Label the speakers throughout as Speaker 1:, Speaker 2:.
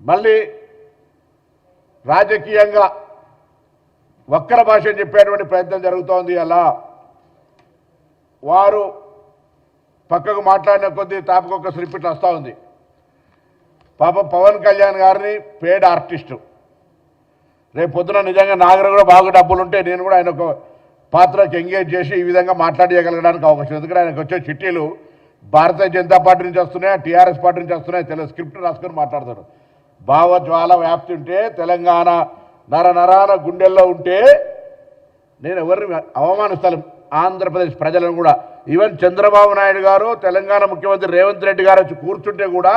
Speaker 1: మళ్ళీ రాజకీయంగా వక్ర భాష చెప్పేటువంటి ప్రయత్నం జరుగుతోంది. అలా వారు పక్కకు మాట్లాడిన కొద్దీ తాపకొక స్లిప్ వస్తూ ఉంది. పాపం పవన్ కళ్యాణ్ గారిని పేడ్ ఆర్టిస్టు, రేపు పొద్దున నిజంగా నాగర కూడా బాగా డబ్బులుంటే నేను కూడా ఆయన ఒక పాత్రకి ఎంగేజ్ చేసి ఈ విధంగా మాట్లాడగలగడానికి అవకాశం. ఎందుకంటే ఆయనకు వచ్చే చిట్టీలు భారతీయ జనతా పార్టీ నుంచి వస్తున్నాయి, టీఆర్ఎస్ పార్టీ నుంచి వస్తున్నాయి. తెలుగు స్క్రిప్ట్ రాసుకొని మాట్లాడతారు. భావజ్వాల వ్యాప్తి ఉంటే, తెలంగాణ నరాన గుండెల్లో ఉంటే నేను ఎవరిని అవమానిస్తాను ఆంధ్రప్రదేశ్ ప్రజలను కూడా. ఈవెన్ చంద్రబాబు నాయుడు గారు, తెలంగాణ ముఖ్యమంత్రి రేవంత్ రెడ్డి గారు వచ్చి కూర్చుంటే కూడా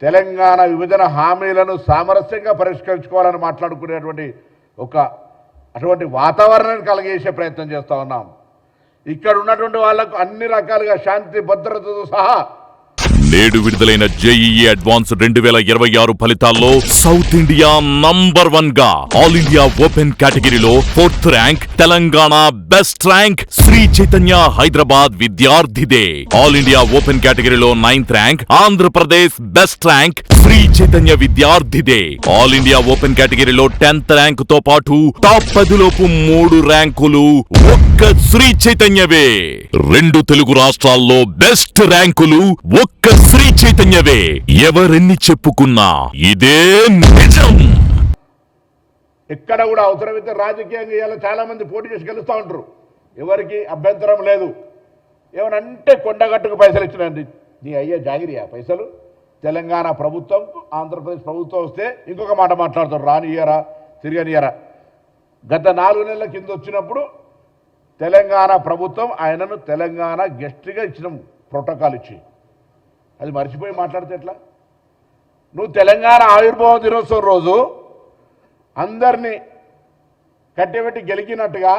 Speaker 1: తెలంగాణ విభజన హామీలను సామరస్యంగా పరిష్కరించుకోవాలని మాట్లాడుకునేటువంటి అటువంటి వాతావరణాన్ని కలిగేసే ప్రయత్నం చేస్తూ ఉన్నాం. ఇక్కడ ఉన్నటువంటి వాళ్లకు అన్ని రకాలుగా శాంతి భద్రతతో సహా
Speaker 2: నేడు విడుదలైన జేఈఈ అడ్వాన్స్ 2026 ఫలితాల్లో సౌత్ ఇండియా నంబర్ 1 గా ఆల్ ఇండియా ఓపెన్ కేటగిరీలో 4th rank Telangana, best rank Sri Chaitanya Hyderabad విద్యార్థిదే. ఆల్ ఇండియా ఓపెన్ కేటగిరీలో 9th rank Andhra Pradesh, best rank Sri Chaitanya విద్యార్థిదే. ఆల్ ఇండియా ఓపెన్ కేటగిరీలో 10th ర్యాంక్ తో పాటు టాప్ 10 లోపు 3 ర్యాంకులు ఒక్క శ్రీ చైతన్యవే. 2 తెలుగు రాష్ట్రాల్లో బెస్ట్ ర్యాంకులు ఒక్క శ్రీ చైతన్యవే. ఎవరెన్ని చెప్పుకున్నా ఇదే నిజం.
Speaker 1: ఎక్కడ కూడా అవసరమైతే రాజకీయంగా ఇలా చాలా మంది పోటీ చేసి గెలుస్తూ ఉంటారు. ఎవరికి అభ్యంతరం లేదు. ఏమనంటే కొండగట్టుకు పైసలు ఇచ్చినండి, నీ అయ్యే జాగిరియా పైసలు? తెలంగాణ ప్రభుత్వం, ఆంధ్రప్రదేశ్ ప్రభుత్వం వస్తే ఇంకొక మాట మాట్లాడతారు, రానియరా తిరగనియరా. గత 4 నెలల కింద వచ్చినప్పుడు తెలంగాణ ప్రభుత్వం ఆయనను తెలంగాణ గెస్ట్గా ఇచ్చిన ప్రోటోకాల్ ఇచ్చి, అది మర్చిపోయి మాట్లాడితే ఎట్లా? నువ్వు తెలంగాణ ఆవిర్భావ దినోత్సవం రోజు అందరినీ కట్టెబెట్టి గెలికినట్టుగా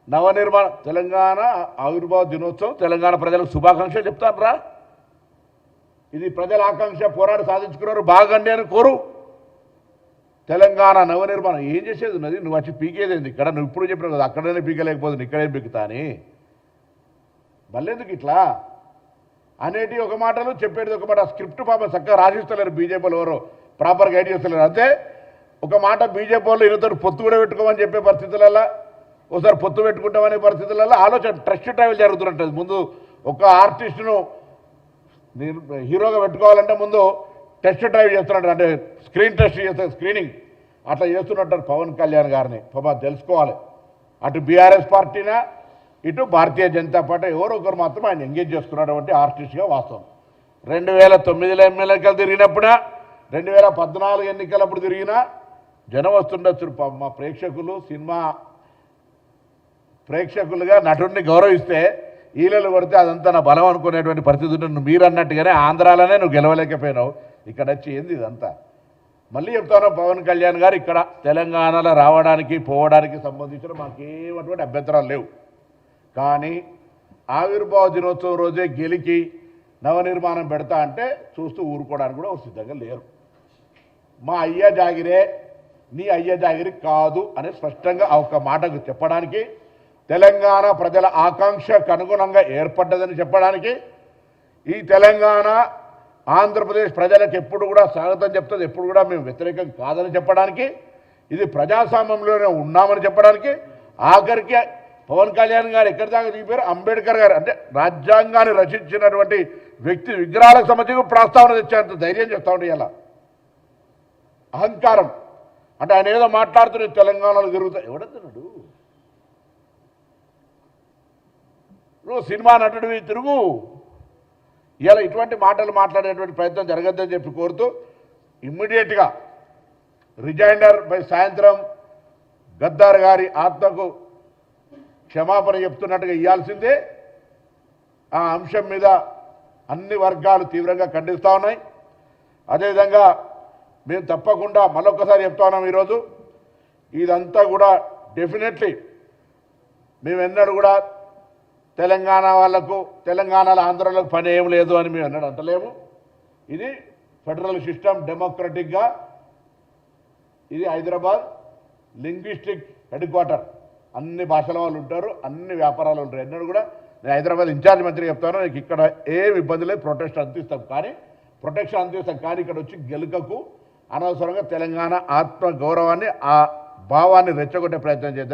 Speaker 1: నవనిర్మాణ తెలంగాణ ఆవిర్భావ దినోత్సవం తెలంగాణ ప్రజలకు శుభాకాంక్షలు చెప్తాను రా. ఇది ప్రజల ఆకాంక్ష, పోరాడి సాధించుకున్నారు, బాగండి అని కోరు. తెలంగాణ నవనిర్మాణం ఏం చేసేది ఉన్నది? నువ్వు వచ్చి పీకేదేంది ఇక్కడ? నువ్వు ఇప్పుడు చెప్పినావు కదా అక్కడనే పీకలేకపోతుంది, ఇక్కడేం పీకుతా అని. మళ్ళెందుకు ఇట్లా అనేటి ఒక మాటలు, చెప్పేది ఒక మాట. స్క్రిప్ట్ పాపం చక్కగా రాసిస్తలేరు బీజేపీలో, ఎవరో ప్రాపర్ గైడ్ చేస్తలేరు. అంతే ఒక మాట బీజేపీ వాళ్ళు ఈయనతో పొత్తు కూడా పెట్టుకోమని చెప్పే పరిస్థితులలో, ఒకసారి పొత్తు పెట్టుకుంటామనే పరిస్థితులలో ఆలోచన ట్రస్ట్ ట్రావెల్ జరుగుతుంటుంది. ముందు ఒక ఆర్టిస్టును హీరోగా పెట్టుకోవాలంటే ముందు టెస్ట్ డ్రైవ్ చేస్తున్నట్టు, అంటే స్క్రీన్ టెస్ట్ చేస్తే స్క్రీనింగ్ అట్లా చేస్తున్నట్టు పవన్ కళ్యాణ్ గారిని పాపం తెలుసుకోవాలి. అటు బీఆర్ఎస్ పార్టీనా ఇటు భారతీయ జనతా పార్టీ ఎవరో ఒకరు మాత్రం ఆయన ఎంగేజ్ చేసుకున్నటువంటి ఆర్టిస్ట్గా వాస్తవం. 2009 ఎన్నికలు తిరిగినప్పుడా, 2014 ఎన్నికలప్పుడు తిరిగినా జనం వస్తుండొచ్చు. మా ప్రేక్షకులు సినిమా ప్రేక్షకులుగా నటుడిని గౌరవిస్తే ఈలలు కొడితే అదంతా నా బలం అనుకునేటువంటి పరిస్థితి ఉంటుంది. మీరు అన్నట్టుగానే ఆంధ్రాలోనే నువ్వు గెలవలేకపోయినావు, ఇక్కడ వచ్చి ఏంది ఇదంతా? మళ్ళీ చెప్తాను, పవన్ కళ్యాణ్ గారు ఇక్కడ తెలంగాణలో రావడానికి పోవడానికి సంబంధించిన మాకేమటువంటి అభ్యంతరాలు లేవు. కానీ ఆవిర్భావ దినోత్సవం రోజే గెలికి నవనిర్మాణం పెడతా అంటే చూస్తూ ఊరుకోవడానికి కూడా సిద్ధంగా లేరు. మా అయ్య జాగిరే, నీ అయ్య జాగిరి కాదు అని స్పష్టంగా ఒక మాటకు చెప్పడానికి, తెలంగాణ ప్రజల ఆకాంక్షకు అనుగుణంగా ఏర్పడ్డదని చెప్పడానికి, ఈ తెలంగాణ ఆంధ్రప్రదేశ్ ప్రజలకు ఎప్పుడు కూడా స్వాగతం చెప్తుంది, ఎప్పుడు కూడా మేము వ్యతిరేకం కాదని చెప్పడానికి, ఇది ప్రజాస్వామ్యంలోనే ఉన్నామని చెప్పడానికి, ఆఖరికి పవన్ కళ్యాణ్ గారు ఎక్కడి దాకా దిగిపోయారు, అంబేద్కర్ గారు అంటే రాజ్యాంగాన్ని రచించినటువంటి వ్యక్తి విగ్రహాలకు సంబంధించి ప్రస్తావన తెచ్చేంత ధైర్యం చెప్తా ఉండే. ఇలా అహంకారం అంటే ఆయన ఏదో మాట్లాడుతున్న తెలంగాణలో తిరుగుతా ఎవడన్నాడు? నువ్వు సినిమా నటుడివి, తిరుగు. ఇలా ఇటువంటి మాటలు మాట్లాడేటువంటి ప్రయత్నం జరగద్దని చెప్పి కోరుతూ ఇమ్మీడియట్గా రిజైండర్ బై సాయంత్రం గద్దార్ గారి ఆత్మకు క్షమాపణ చెప్తున్నట్టుగా ఇవ్వాల్సిందే. ఆ అంశం మీద అన్ని వర్గాలు తీవ్రంగా ఖండిస్తూ ఉన్నాయి. అదేవిధంగా మేము తప్పకుండా మరొకసారి చెప్తా ఉన్నాం, ఈరోజు ఇదంతా కూడా డెఫినెట్లీ మేము ఎన్నడూ కూడా తెలంగాణ వాళ్లకు, తెలంగాణలో ఆంధ్రలకు పని ఏం లేదు అని మేము ఎన్నడూ అంటలేము. ఇది ఫెడరల్ సిస్టమ్, డెమోక్రటిక్గా ఇది హైదరాబాద్ లింగ్విస్టిక్ హెడ్ క్వార్టర్. అన్ని భాషల వాళ్ళు ఉంటారు, అన్ని వ్యాపారాలు ఉంటారు. ఎన్నడూ కూడా నేను హైదరాబాద్ ఇన్ఛార్జ్ మంత్రి చెప్తాను, నీకు ఇక్కడ ఏమి ఇబ్బంది లేదు, ప్రొటెస్ట్ అందిస్తాం. కానీ ప్రొటెక్షన్ అందిస్తాం. కానీ ఇక్కడ వచ్చి గెలుకకు అనవసరంగా తెలంగాణ ఆత్మ గౌరవాన్ని ఆ భావాన్ని రెచ్చగొట్టే ప్రయత్నం చేద్దాం.